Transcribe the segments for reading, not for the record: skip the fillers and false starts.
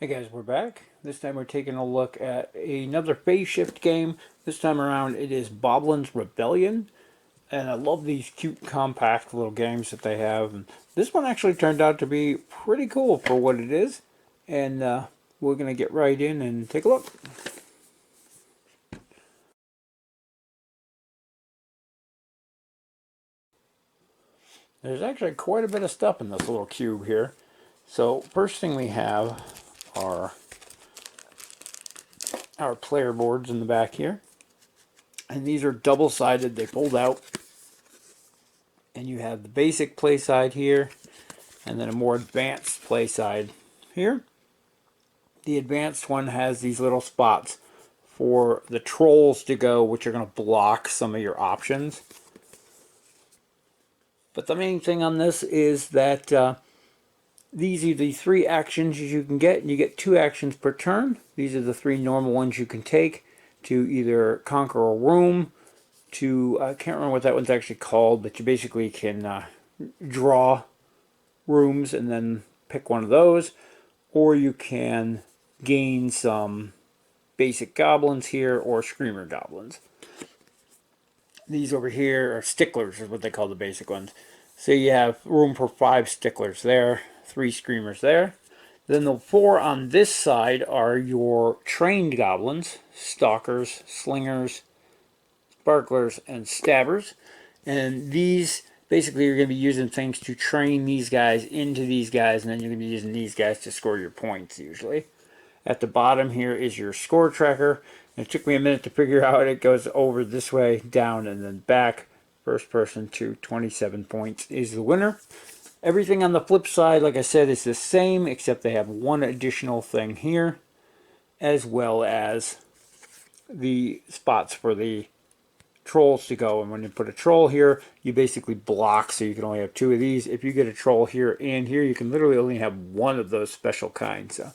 Hey guys, we're back. This time we're taking a look at another phase shift game. This time around it is Boblin's Rebellion. And I love these cute compact little games that they have. And this one actually turned out to be pretty cool for what it is. And we're going to get right in and take a look. There's actually quite a bit of stuff in this little cube here. So first thing we have are our player boards in the back here. And these are double-sided. They fold out. And you have the basic play side here, and then a more advanced play side here. The advanced one has these little spots for the trolls to go, which are going to block some of your options. But the main thing on this is that these are the 3 actions you can get, and you get 2 actions per turn. These are the 3 normal ones you can take to either conquer a room, to, I can't remember what that one's actually called, but you basically can draw rooms and then pick one of those, or you can gain some basic goblins here or screamer goblins. These over here are sticklers, is what they call the basic ones. So you have room for 5 sticklers there, 3 screamers there. Then the 4 on this side are your trained goblins: stalkers, slingers, sparklers, and stabbers. And these basically you're going to be using things to train these guys into these guys, and then you're going to be using these guys to score your points usually. At the bottom here is your score tracker. It took me a minute to figure out it goes over this way, down, and then back. First person to 27 points is the winner. Everything on the flip side, like I said, is the same, except they have one additional thing here, as well as the spots for the trolls to go. And when you put a troll here, you basically block, so you can only have 2 of these. If you get a troll here and here, you can literally only have 1 of those special kinds. So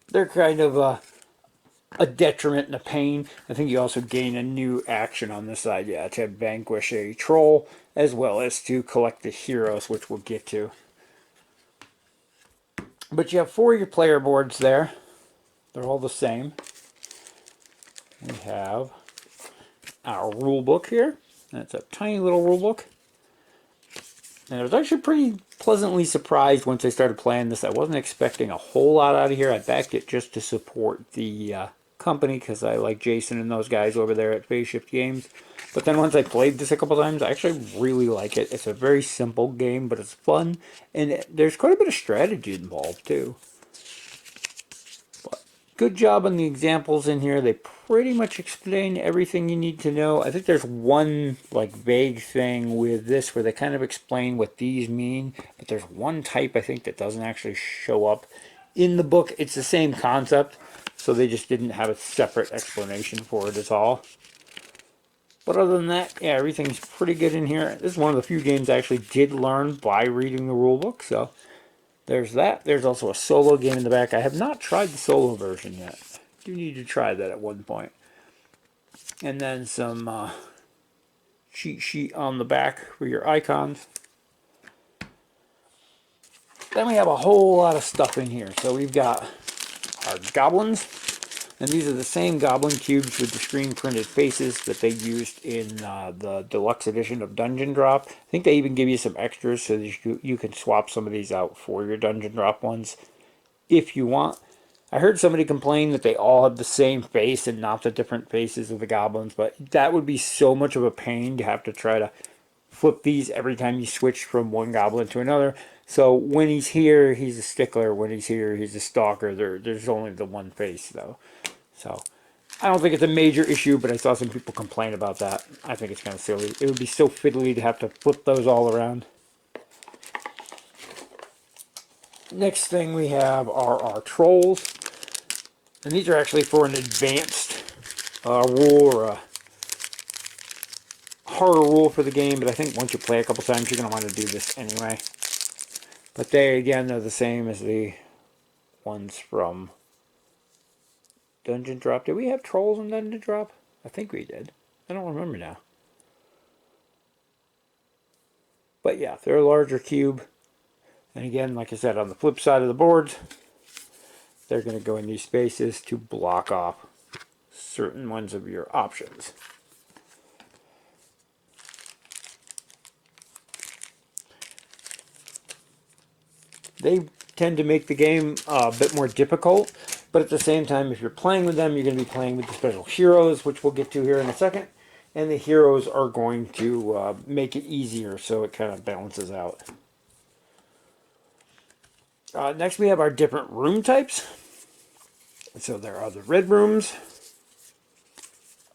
they're kind of a detriment and a pain. I think you also gain a new action on this side, yeah, to vanquish a troll, as well as to collect the heroes, which we'll get to. But you have 4 of your player boards there. They're all the same. We have our rule book here. That's a tiny little rule book. And I was actually pretty pleasantly surprised once I started playing this. I wasn't expecting a whole lot out of here. I backed it just to support the company because I like Jason and those guys over there at Phase Shift Games. But then once I played this a couple times, I actually really like it. It's a very simple game, but it's fun. And there's quite a bit of strategy involved too. Good job on the examples in here. They pretty much explain everything you need to know. I think there's one like vague thing with this where they kind of explain what these mean, but there's one type I think that doesn't actually show up in the book. It's the same concept, so they just didn't have a separate explanation for it at all. But other than that, yeah, everything's pretty good in here. This is one of the few games I actually did learn by reading the rulebook, so there's that. There's also a solo game in the back. I have not tried the solo version yet. Do need to try that at one point. And then some cheat sheet on the back for your icons. Then we have a whole lot of stuff in here. So we've got our goblins. And these are the same goblin cubes with the screen printed faces that they used in the deluxe edition of Dungeon Drop. I think they even give you some extras so that you can swap some of these out for your Dungeon Drop ones if you want. I heard somebody complain that they all have the same face and not the different faces of the goblins, but that would be so much of a pain to have to try to flip these every time you switch from one goblin to another. So when he's here, he's a stickler. When he's here, he's a stalker. There's only the one face, though. So I don't think it's a major issue, but I saw some people complain about that. I think it's kind of silly. It would be so fiddly to have to flip those all around. Next thing we have are our trolls. And these are actually for an advanced rule or a harder rule for the game, but I think once you play a couple times, you're going to want to do this anyway. But they, again, are the same as the ones from Dungeon Drop. Did we have trolls in Dungeon Drop? I think we did. I don't remember now. But yeah, they're a larger cube. And again, like I said, on the flip side of the board, they're going to go in these spaces to block off certain ones of your options. They tend to make the game a bit more difficult, but at the same time, if you're playing with them, you're going to be playing with the special heroes, which we'll get to here in a second. And the heroes are going to make it easier, so it kind of balances out. Next, we have our different room types. So there are the red rooms.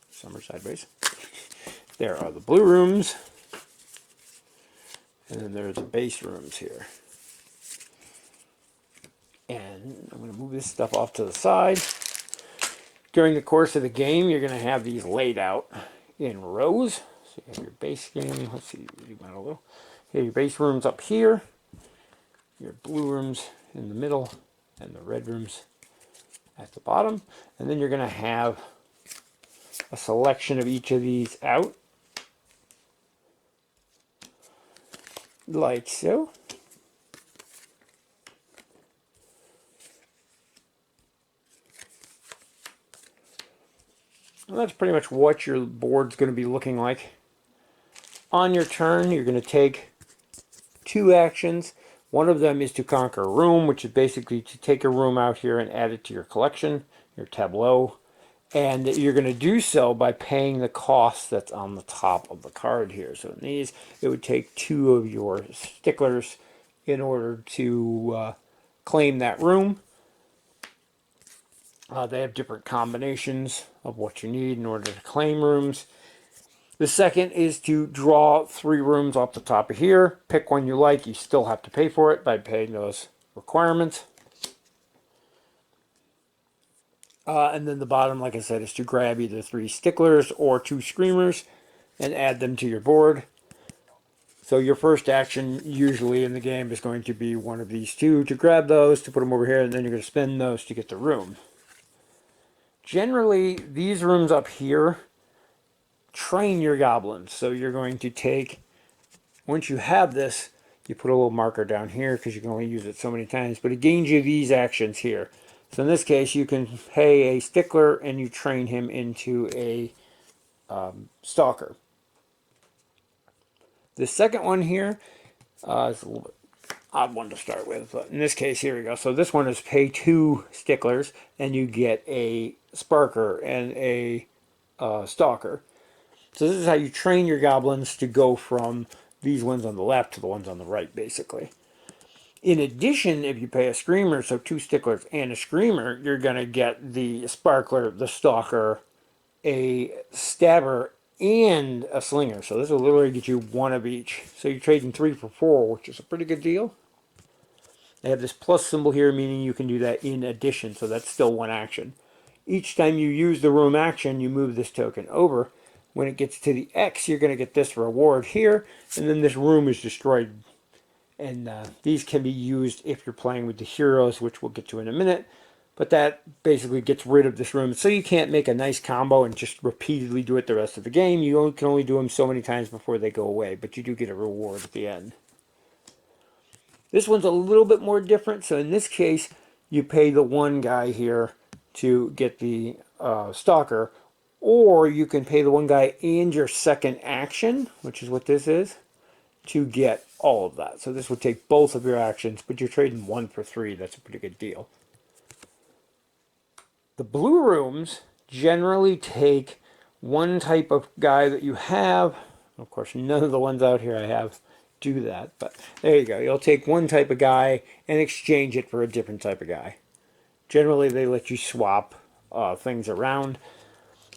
Some are sideways. There are the blue rooms. And then there's the base rooms here. And I'm going to move this stuff off to the side. During the course of the game, you're going to have these laid out in rows. So you have your base game. Let's see, zoom out a little. You have your base rooms up here, your blue rooms in the middle, and the red rooms at the bottom. And then you're going to have a selection of each of these out, like so. And that's pretty much what your board's going to be looking like. On your turn, you're going to take 2 actions. One of them is to conquer a room, which is basically to take a room out here and add it to your collection, your tableau. And you're going to do so by paying the cost that's on the top of the card here. So in these, it would take 2 of your sticklers in order to claim that room. They have different combinations of what you need in order to claim rooms. The second is to draw 3 rooms off the top of here. Pick one you like. You still have to pay for it by paying those requirements. And then the bottom, like I said, is to grab either 3 sticklers or 2 screamers and add them to your board. So your first action usually in the game is going to be one of these 2 to grab those, to put them over here, and then you're going to spend those to get the room. Generally, these rooms up here train your goblins. So you're going to take, once you have this, you put a little marker down here because you can only use it so many times, but it gains you these actions here. So in this case, you can pay a stickler and you train him into a stalker. The second one here is a little bit odd one to start with, but in this case, here we go. So this one is pay 2 sticklers and you get a sparker and a stalker. So this is how you train your goblins to go from these ones on the left to the ones on the right, basically. In addition, if you pay a screamer, so 2 sticklers and a screamer, you're going to get the sparkler, the stalker, a stabber, and a slinger. So this will literally get you 1 of each. So you're trading 3 for 4, which is a pretty good deal. They have this plus symbol here, meaning you can do that in addition, so that's still 1 action. Each time you use the room action, you move this token over. When it gets to the X, you're going to get this reward here, and then this room is destroyed. And these can be used if you're playing with the heroes, which we'll get to in a minute. But that basically gets rid of this room. So you can't make a nice combo and just repeatedly do it the rest of the game. You can only do them so many times before they go away, but you do get a reward at the end. This one's a little bit more different. So in this case, you pay the 1 guy here to get the stalker, or you can pay the 1 guy and your second action, which is what this is, to get all of that. So this would take both of your actions, but you're trading 1 for 3. That's a pretty good deal. The blue rooms generally take 1 type of guy that you have. Of course, none of the ones out here I have do that, but there you go. You'll take 1 type of guy and exchange it for a different type of guy. Generally, they let you swap things around.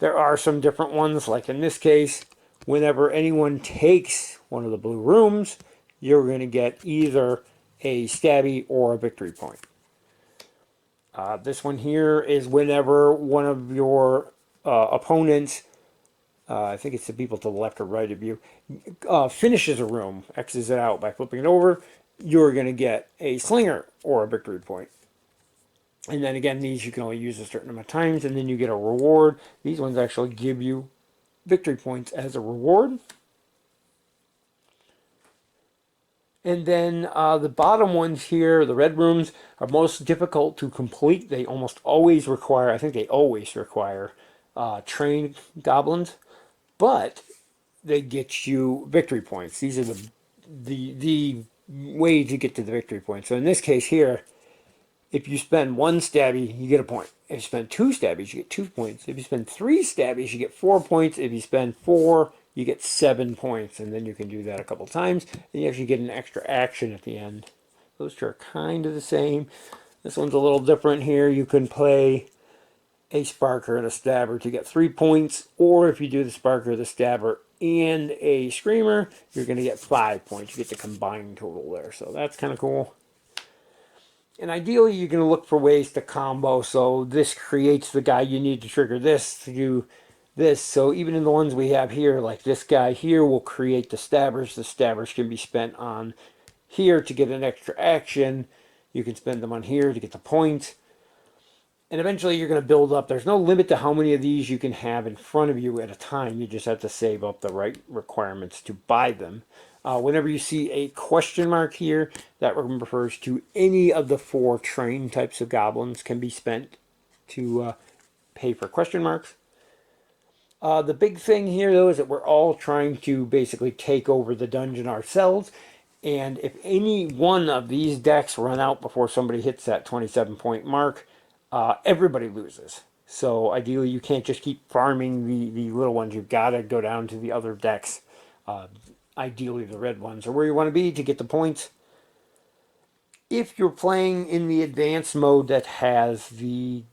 There are some different ones, like in this case, whenever anyone takes one of the blue rooms, you're going to get either a stabby or a victory point. This one here is whenever one of your opponents, I think it's the people to the left or right of you, finishes a room, X's it out by flipping it over, you're going to get a slinger or a victory point. And then again, these you can only use a certain amount of times, and then you get a reward. These ones actually give you victory points as a reward. And then the bottom ones here, the red rooms, are most difficult to complete. They almost always require, I think they always require trained goblins, but they get you victory points. These are the way to get to the victory points. So in this case here, if you spend one stabby, you get a point. If you spend two stabbies, you get 2 points. If you spend three stabbies, you get 4 points. If you spend four, you get 7 points. And then you can do that a couple times. And you actually get an extra action at the end. Those two are kind of the same. This one's a little different here. You can play a sparker and a stabber to get 3 points. Or if you do the sparker, the stabber, and a screamer, you're going to get 5 points. You get the combined total there. So that's kind of cool. And ideally, you're going to look for ways to combo. So this creates the guy you need to trigger this to do this. So even in the ones we have here, like this guy here will create the stabbers. The stabbers can be spent on here to get an extra action. You can spend them on here to get the points. And eventually you're going to build up. There's no limit to how many of these you can have in front of you at a time. You just have to save up the right requirements to buy them. Whenever you see a question mark here, that refers to any of the 4 train types of goblins can be spent to pay for question marks. The big thing here, though, is that we're all trying to basically take over the dungeon ourselves. And if any one of these decks run out before somebody hits that 27-point mark, everybody loses. So ideally, you can't just keep farming the little ones. You've got to go down to the other decks. Ideally, the red ones are where you want to be to get the points. If you're playing in the advanced mode that has the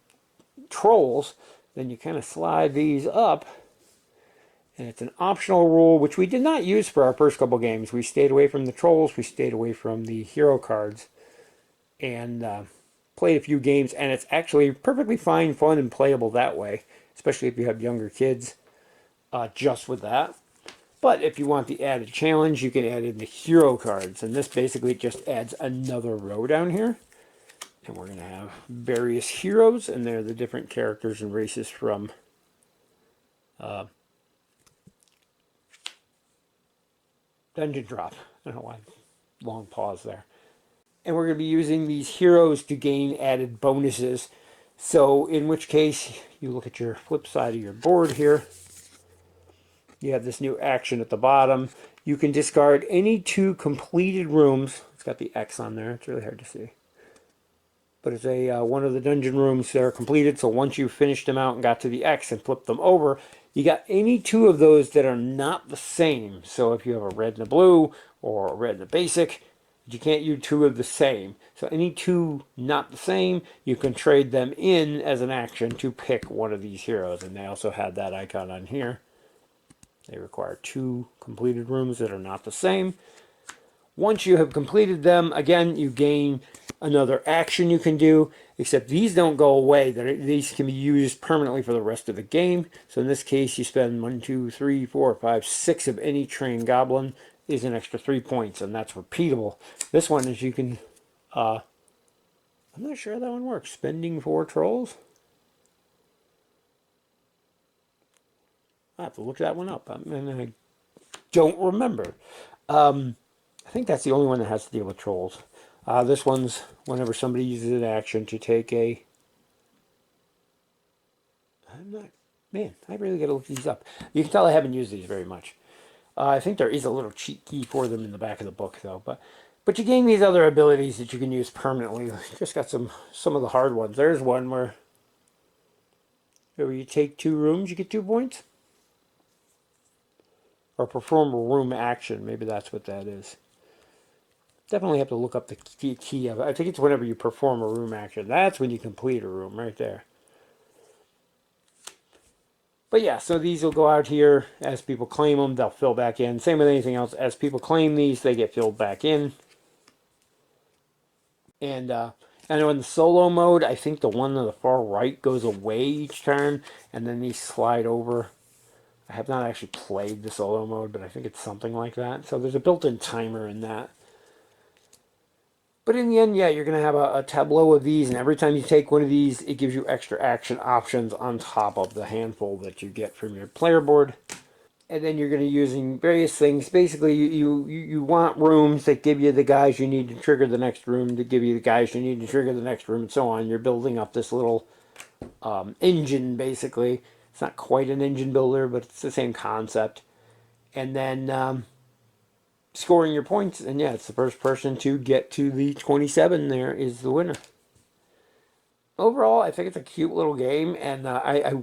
trolls, then you kind of slide these up. And it's an optional rule, which we did not use for our first couple games. We stayed away from the trolls. We stayed away from the hero cards. And played a few games. And it's actually perfectly fine, fun, and playable that way. Especially if you have younger kids. Just with that. But if you want the added challenge, you can add in the hero cards. And this basically just adds another row down here. And we're going to have various heroes. And they're the different characters and races from Dungeon Drop. I don't know why. Long pause there. And we're going to be using these heroes to gain added bonuses. So in which case, you look at your flip side of your board here. You have this new action at the bottom. You can discard any 2 completed rooms. It's got the X on there. It's really hard to see. But it's one of the dungeon rooms that are completed. So once you've finished them out and got to the X and flipped them over, you got any 2 of those that are not the same. So if you have a red and a blue or a red and a basic, you can't use 2 of the same. So any 2 not the same, you can trade them in as an action to pick one of these heroes. And they also have that icon on here. They require 2 completed rooms that are not the same. Once you have completed them, again, you gain another action you can do, except these don't go away. These can be used permanently for the rest of the game. So in this case, you spend 1, 2, 3, 4, 5, 6 of any trained goblin is an extra 3 points, and that's repeatable. This one is you can, I'm not sure how that one works. Spending 4 trolls? I have to look that one up. And I don't remember. I think that's the only one that has to deal with trolls. This one's whenever somebody uses an action to take a... Man, I really got to look these up. You can tell I haven't used these very much. I think there is a little cheat key for them in the back of the book, though. But you gain these other abilities that you can use permanently. Just got some of the hard ones. There's one where you take 2 rooms, you get 2 points. Or perform a room action. Maybe that's what that is. Definitely have to look up the key of it. I think it's whenever you perform a room action. That's when you complete a room right there. But yeah, so these will go out here. As people claim them, they'll fill back in. Same with anything else. As people claim these, they get filled back in. And I know in the solo mode, I think the one on the far right goes away each turn. And then these slide over. I have not actually played the solo mode, but I think it's something like that. So there's a built-in timer in that. But in the end, yeah, you're going to have a tableau of these, and every time you take one of these, it gives you extra action options on top of the handful that you get from your player board. and then you're going to be using various things. Basically, you want rooms that give you the guys you need to trigger the next room, to give you the guys you need to trigger the next room, and so on. You're building up this little engine, basically. It's not quite an engine builder, but it's the same concept. And then scoring your points, and yeah, it's the first person to get to the 27 there is the winner. Overall, I think it's a cute little game, and I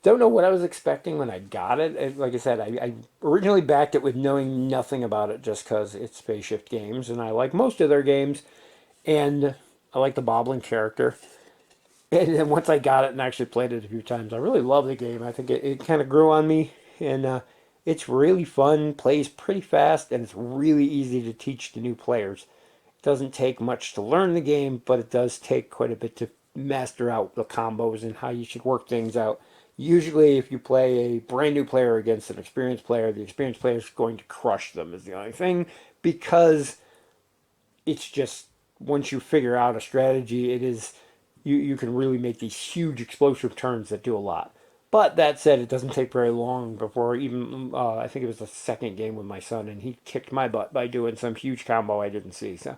don't know what I was expecting when I got it. Like I said, I originally backed it with knowing nothing about it just because it's Spaceshift Games, and I like most of their games, and I like the Boblin character. And then once I got it and actually played it a few times, I really love the game. I think it kind of grew on me, and it's really fun, plays pretty fast, and it's really easy to teach to new players. It doesn't take much to learn the game, but it does take quite a bit to master out the combos and how you should work things out. Usually, if you play a brand new player against an experienced player, the experienced player is going to crush them, is the only thing, because it's just, once you figure out a strategy, it is, you can really make these huge explosive turns that do a lot. But that said, it doesn't take very long before even, I think it was the second game with my son, and he kicked my butt by doing some huge combo I didn't see. So,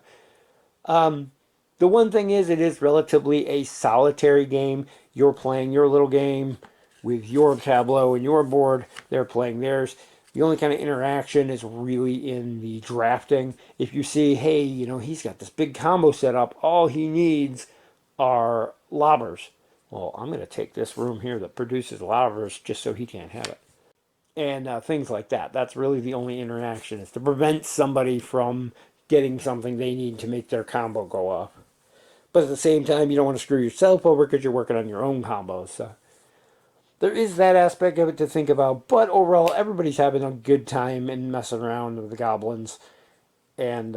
the one thing is, it is relatively a solitary game. You're playing your little game with your tableau and your board. They're playing theirs. The only kind of interaction is really in the drafting. If you see, hey, he's got this big combo set up, all he needs are lobbers. Well, I'm going to take this room here that produces lobbers just so he can't have it. And things like that. That's really the only interaction, is to prevent somebody from getting something they need to make their combo go off. But at the same time, you don't want to screw yourself over because you're working on your own combos. So there is that aspect of it to think about. But overall, everybody's having a good time and messing around with the goblins. And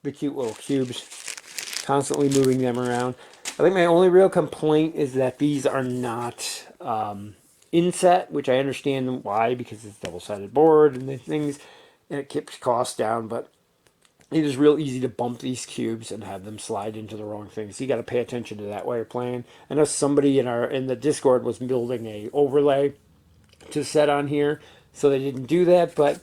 the cute little cubes, constantly moving them around. I think my only real complaint is that these are not inset, which I understand why, because it's double-sided board and the things, and it keeps costs down, but it is real easy to bump these cubes and have them slide into the wrong things. So you got to pay attention to that while you're playing. I know somebody in the Discord was building a overlay to set on here, so they didn't do that, but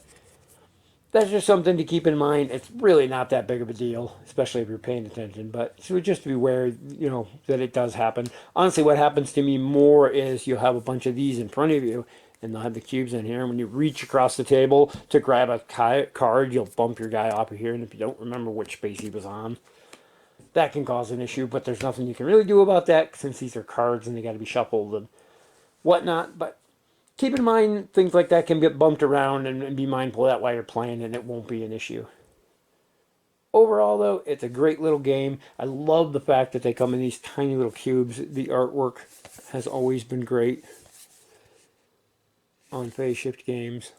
that's just something to keep in mind. It's really not that big of a deal, especially if you're paying attention. But so just be aware, that it does happen. Honestly, what happens to me more is you'll have a bunch of these in front of you, and they'll have the cubes in here. And when you reach across the table to grab a card, you'll bump your guy off of here. And if you don't remember which space he was on, that can cause an issue. But there's nothing you can really do about that, since these are cards and they got to be shuffled and whatnot. But keep in mind, things like that can get bumped around, and be mindful of that while you're playing, and it won't be an issue. Overall, though, it's a great little game. I love the fact that they come in these tiny little cubes. The artwork has always been great on Phase Shift games.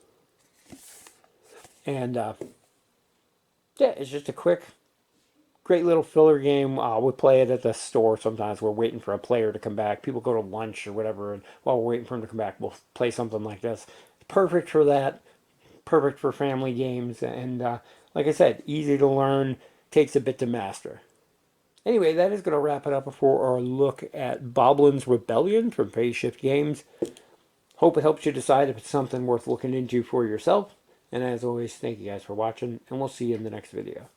And, yeah, it's just a great little filler game. We play it at the store sometimes. We're waiting for a player to come back. People go to lunch or whatever, and while we're waiting for him to come back, we'll play something like this. It's perfect for that. Perfect for family games. And like I said, easy to learn. Takes a bit to master. Anyway, that is going to wrap it up for our look at Boblin's Rebellion from Phase Shift Games. Hope it helps you decide if it's something worth looking into for yourself. And as always, thank you guys for watching, and we'll see you in the next video.